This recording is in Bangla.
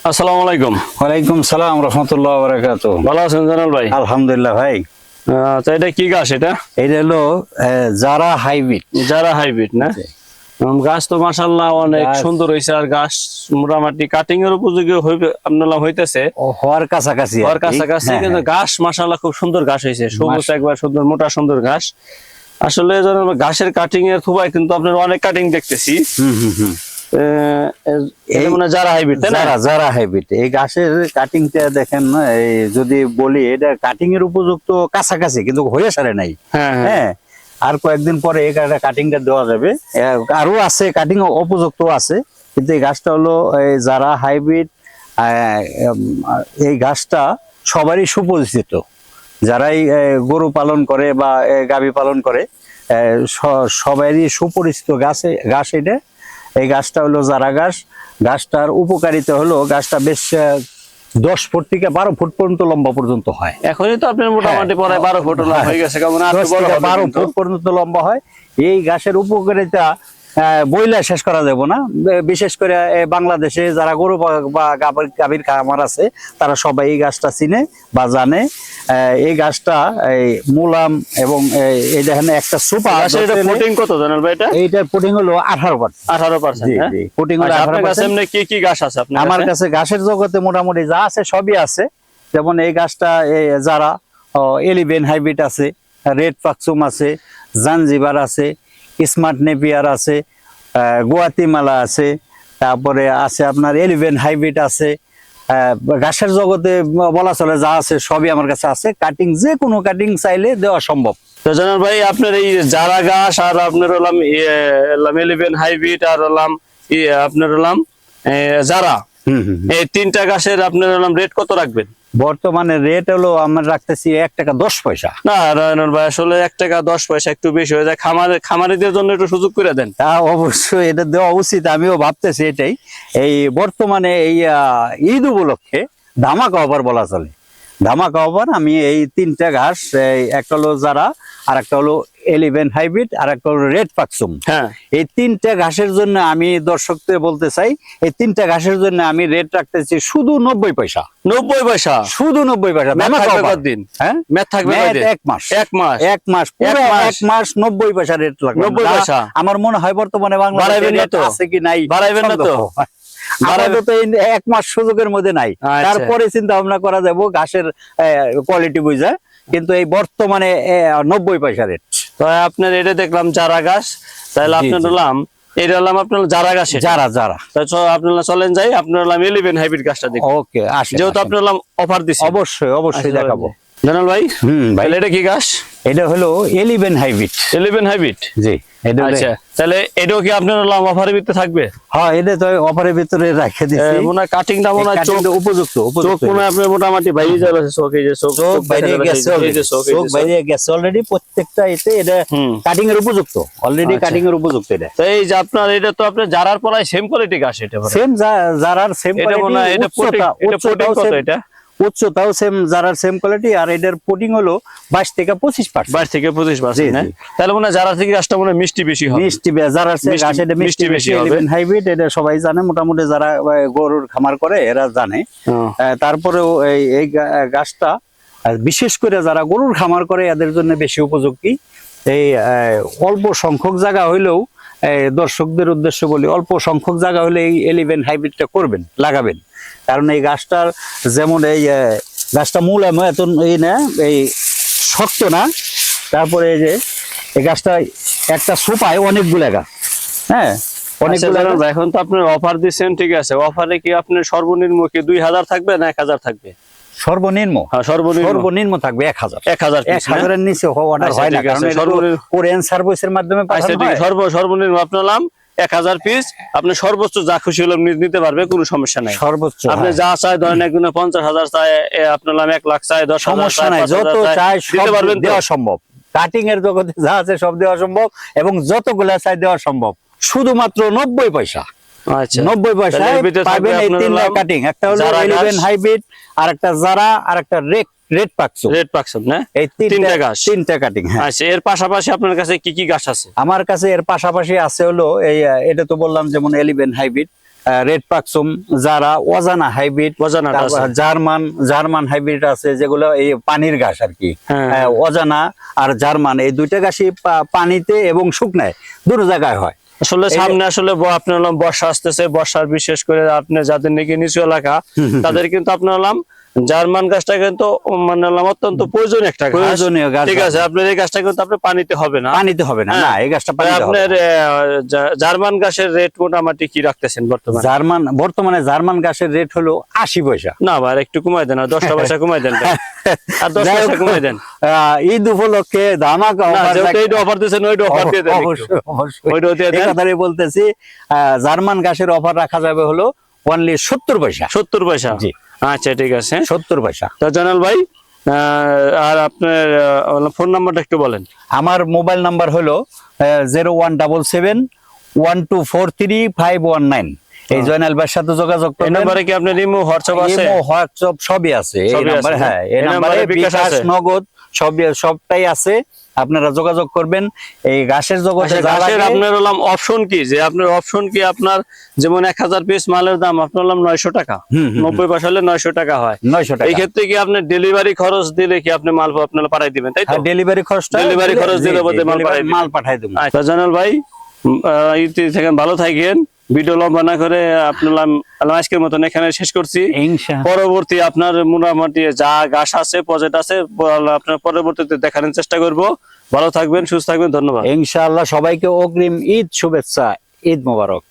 আসসালামু আলাইকুম। ওয়ালাইকুম সালাম রাহমাতুল্লাহ ওয়া বারাকাতুহু। ভালো আছেন জানাল ভাই? আলহামদুলিল্লাহ ভাই। তো এটা কি গাছ? এটা হলো জারা হাইব্রিড। যারা হাইব্রিড না? গাছ তো মাশাআল্লাহ অনেক সুন্দর হয়েছে, আর গাছ মোটামুটি কাটিং এর উপযোগী আপনার হইতেছে, হওয়ার কাছাকাছি কিন্তু গাছ মাশাআল্লাহ খুব সুন্দর গাছ হয়েছে, সবুজ একবার সুন্দর মোটা সুন্দর ঘাস। আসলে ঘাসের কাটিং এর খুবই কিন্তু আপনার অনেক কাটিং দেখতেছি। যারা হাইব্রিড, যারা হাইব্রিড এই গাছের কাটিংটা দেখেন না, এই যদি বলি এটা কাটিং এর উপযুক্ত কাছাকাছি, কিন্তু হয়ে সারে নাই। হ্যাঁ, আর কয়েকদিন পরে এই কাটিংটা দেওয়া যাবে। আরো আছে কাটিং উপযুক্ত আছে, কিন্তু এই গাছটা হলো যারা হাইব্রিড। এই গাছটা সবারই সুপরিচিত, যারাই গরু পালন করে বা গাভী পালন করে সবারই সুপরিচিত গাছ এটা। এই গাছটা হলো যারা গাছ। গাছটার উপকারিতা হলো গাছটা বেশ 10 ফুট থেকে 12 ফুট পর্যন্ত লম্বা পর্যন্ত হয়। এখনই তো আপনার মোটামুটি প্রায় 12 ফুট হয়ে গেছে, কেমন 12 ফুট পর্যন্ত লম্বা হয়। এই গাছের উপকারিতা বইলা শেষ করা যাবে না। বিশেষ করে বাংলাদেশে যারা গরু বা গাভীর খামার আছে তারা সবাই এই গাছটা চিনে বা জানে। এই গাছটা মুলাম এবং এই দেখেন একটা সুপার। পুটিং কত জানেন ভাই? এইটার পুটিং হলো 18%। পুটিং হলো 18%। কি কি গাছ আছে আপনার? আমার কাছে গাছের জগতে মোটামুটি যা আছে সবই আছে। যেমন এই গাছটা যারা 11 হাইব্রিড আছে, রেড পাকচুম আছে, জাঞ্জিবার আছে, স্মার্ট নেপিয়ার আছে, গুয়াতিমালা আছে, তারপরে আছে আপনার 11 হাইব্রিড আছে। ঘাসের জগতে বলা চলে যা আছে সবই আমার কাছে আছে। কাটিং যে কোনো কাটিং চাইলে দেওয়া সম্ভব। তো জানাল ভাই, আপনার এই জারা গাছ আর আপনার হলাম 11 হাইব্রিড আর হলাম আপনার হলাম জারা, এই তিনটা গাছের আপনার হলাম রেট কত রাখবেন? বর্তমানে রেট হলো আমরা রাখতেছি 1 টাকা 10 পয়সা। না রায়নুল ভাই, আসলে 1 টাকা 10 পয়সা একটু বেশি হয়ে যায়। খামারিদের জন্য একটু সুযোগ করে দেন। তা অবশ্যই এটা দেওয়া উচিত, আমিও ভাবতেছি এটাই। এই বর্তমানে এই ঈদ উপলক্ষে ধামাকা অফার বলা চলে। ধামাকা অফার আমি এই তিনটা ঘাস, একটা হলো যারা, আর একটা হলো 11 হাইব্রিড, আর একটা হলো রেড পাকসুম। এই তিনটা ঘাসের জন্য আমি দর্শকদের বলতে চাই, এই তিনটা ঘাসের জন্য আমি রেট রাখতেছি শুধু 90 পয়সা। 90 পয়সা, শুধু 90 পয়সা। দিন হ্যাঁ, ম্যাথ থাকবে 1 মাস, 1 মাস 90 পয়সা রেট লাগবে। 90 পয়সা আমার মনে হয় বর্তমানে বাংলাদেশে আছে কি নাই, বাড়াইবেন না তো? তো 1 মাস সুযোগের মধ্যে নাই। তারপরে চিন্তা ভাবনা করা যাবো ঘাসের কোয়ালিটি বুঝা, কিন্তু এই বর্তমানে 90 পয়সা রেট। তো আপনার এটা দেখলাম যারা গাছ, তাহলে আপনার হলাম এটা হলাম আপনার যারা গাছ, যারা আপনারা চলেন যাই, আপনার হলাম 11 হাইব্রিড গাছটা দেখুন। ওকে, যেহেতু আপনার হলাম অফার দিচ্ছি, অবশ্যই দেখাবো। জানাল ভাই, এটা কি গাছ? এটা হলো 11 হাইব্রিড। 11 হাইব্রিড, জি। আচ্ছা, তাহলে এটাও কি আপনার অফারের ভিতরে থাকবে? হ্যাঁ, এটা তো অফারের ভিতরে রেখে দিয়েছি। মনে হয় কাটিংটা মনে হয় উপযুক্ত। চোখ মনে হয় আপনার মোটামুটি বাইরে যাবে। চোখ বাইরে গেছে অলরেডি। প্রত্যেকটা এতে এটা কাটিং এর উপযুক্ত, অলরেডি কাটিং এর উপযুক্ত। এটা তো এই যে আপনার এটা তো আপনার জারার পরায় সেম কোয়ালিটি গাছ। এটা সেম জারার সেম কোয়ালিটি। এটা পুটিং কত? এটা উচ্চতাও সেম, যারার সেম কোয়ালিটি। আর এটার পুটিং হলো 22 থেকে 25%। 22 থেকে 25%। তাহলে মনে হয় যারা থেকে গাছটা মনে হয় মিষ্টি বেশি হবে। যারার গাছ এটা মিষ্টি বেশি হবে। হাইব্রিড এটা সবাই জানে, মোটামুটি যারা গরুর খামার করে এরা জানে। তারপরেও এই গাছটা বিশেষ করে যারা গরুর খামার করে এদের জন্য বেশি উপযোগী। এই অল্প সংখ্যক জায়গা হইলেও দর্শকদের উদ্দেশ্যে বলি, অল্প সংখ্যক জায়গা হলে এই 11 হাইব্রিডটা করবেন, লাগাবেন। কারণ এই গাছটার যেমন এই গাছটা মূল এত এই শক্ত না। তারপরে এই যে এই গাছটা একটা সোপায় অনেকগুলো গাছ। হ্যাঁ, অনেকগুলো। এখন তো আপনার অফার দিচ্ছেন, ঠিক আছে। অফারে কি আপনার সর্বনিম্ন কি 2000 থাকবে না 1000 থাকবে? সর্বনিম্ন সর্বনিম্ন থাকবে 1000। 1000 এর নিচে অর্ডার হয় না, কারণ কোরিয়ান সার্ভিসের মাধ্যমে পাঠানো হয়। সর্বনিম্ন আপনার 1000 পিস, আপনি সর্বোচ্চ যা খুশি হলে নিতে পারবে, কোনো সমস্যা নাই। সর্বোচ্চ আপনি যা চাই, ধরেন একদিনে 50,000 চাই, আপনার 1 লাখ চাই, 10,000 সমস্যা নাই, যত চাই সব পারবেন, দেওয়া সম্ভব। কাটিং এর জগতে যা আছে সব দেওয়া সম্ভব, এবং যতগুলা চাই দেওয়া সম্ভব। শুধুমাত্র 90 পয়সা। আচ্ছা, 90 পয়সায় পাবেন এই তিনটা কাটিং। একটা হলো 11 হাইব্রিড, আর একটা জারা, আর একটা রেড পাকসুম না? এই তিনটা কাটিং। আচ্ছা, এর পাশাপাশি আপনার কাছে কি কি গাছ আছে? আমার কাছে এর পাশাপাশি আছে হলো এই, এটা তো বললাম যেমন 11 হাইব্রিড, রেড পাকসুম, যারা অজানা হাইব্রিড, অজানাটা আছে। জার্মান হাইব্রিড আছে, যেগুলো এই পানির ঘাস আর কি। হ্যাঁ। অজানা আর জার্মান এই দুইটা ঘাসই পানিতে এবং শুকনায় দুটো জায়গায় হয়। আসলে সামনে আসলে আপনার হলাম বর্ষা আসতেছে, বর্ষার বিশেষ করে আপনি যাদের নাকি নিচু এলাকা তাদের কিন্তু আপনার হলাম জার্মান গাছটা কিন্তু মানে হলাম অত্যন্ত প্রয়োজনীয় একটা গাছ। প্রয়োজনীয় গাছ। ঠিক আছে, আপনার এই গাছটা কিন্তু আপনি পানিতে হবে না। পানিতে হবে না, না এই গাছটা পানিতে হবে না। আপনার জার্মান গাছের রেট মোটামুটি কি রাখতেছেন বর্তমানে? বর্তমানে জার্মান গাছের রেট হলো 80 পয়সা। না ভাই, একটু কমাই দেন, আর 10 পয়সা কমাই দেন ভাই। আর 10 পয়সা কমাই দেন। ঈদ উপলক্ষে ধামাকা না, অফার। যেহেতু এইটা অফার দিয়েছেন ওইটা অফার দিয়ে দেন একটু। অবশ্যই, অবশ্যই। ওইটাও দিয়ে এই দেন। কথাটাই বলতেছি, জার্মান গাছের অফার রাখা যাবে হলো অনলি 70 পয়সা। 70 পয়সা। জি। আচ্ছা ঠিক আছে। 70 পয়সা। তো জানাল ভাই, আর আপনার ফোন নাম্বারটা একটু বলেন। আমার মোবাইল নাম্বার হলো 01771243 এই জয়নাল ভাইয়ের সাথে যোগাযোগ এই করবেন। নাম্বারে কি আপনার ইমো হোয়াটসঅ্যাপ আছে? ইমো, হোয়াটসঅ্যাপ সবই আছে এই সবই নাম্বারে। আছে, হ্যাঁ, এই এই নাম্বারে নাম্বারে বিকাশ বিকাশ, আছে? নগদ সবটাই আছে। আপনারা যোগাযোগ করবেন। এই ঘাসের জগতে আচ্ছা, যা গাছের লাগে, আপনার হলাম অপশন কি, যে আপনার অপশন কি, আপনার যেমন 1000 পিস মালের দাম আপনার হলাম 900 টাকা, 90 পয়সা হলে 900 টাকা হয়। 900 টাকা। এই ক্ষেত্রে কি আপনি ডেলিভারি খরচ দিলে কি আপনি মাল আপনার পাঠাই দিবেন, তাই তো? ডেলিভারি খরচটা ডেলিভারি খরচ দিলে বোধ হয় মাল পাঠাই দেবো। আচ্ছা জানাল ভাই, থেকে ভালো থাকেন। ভিডিও লম্বা না করে আপনার আজকের মতন এখানে শেষ করছি। ইনশাআল্লাহ। পরবর্তী আপনার মোটামুটি যা গাছ আছে, প্রজেক্ট আছে, আপনার পরবর্তীতে দেখানোর চেষ্টা করব। ভালো থাকবেন, সুস্থ থাকবেন, ধন্যবাদ। ইনশাআল্লাহ সবাইকে অগ্রিম ঈদ শুভেচ্ছা, ঈদ মোবারক।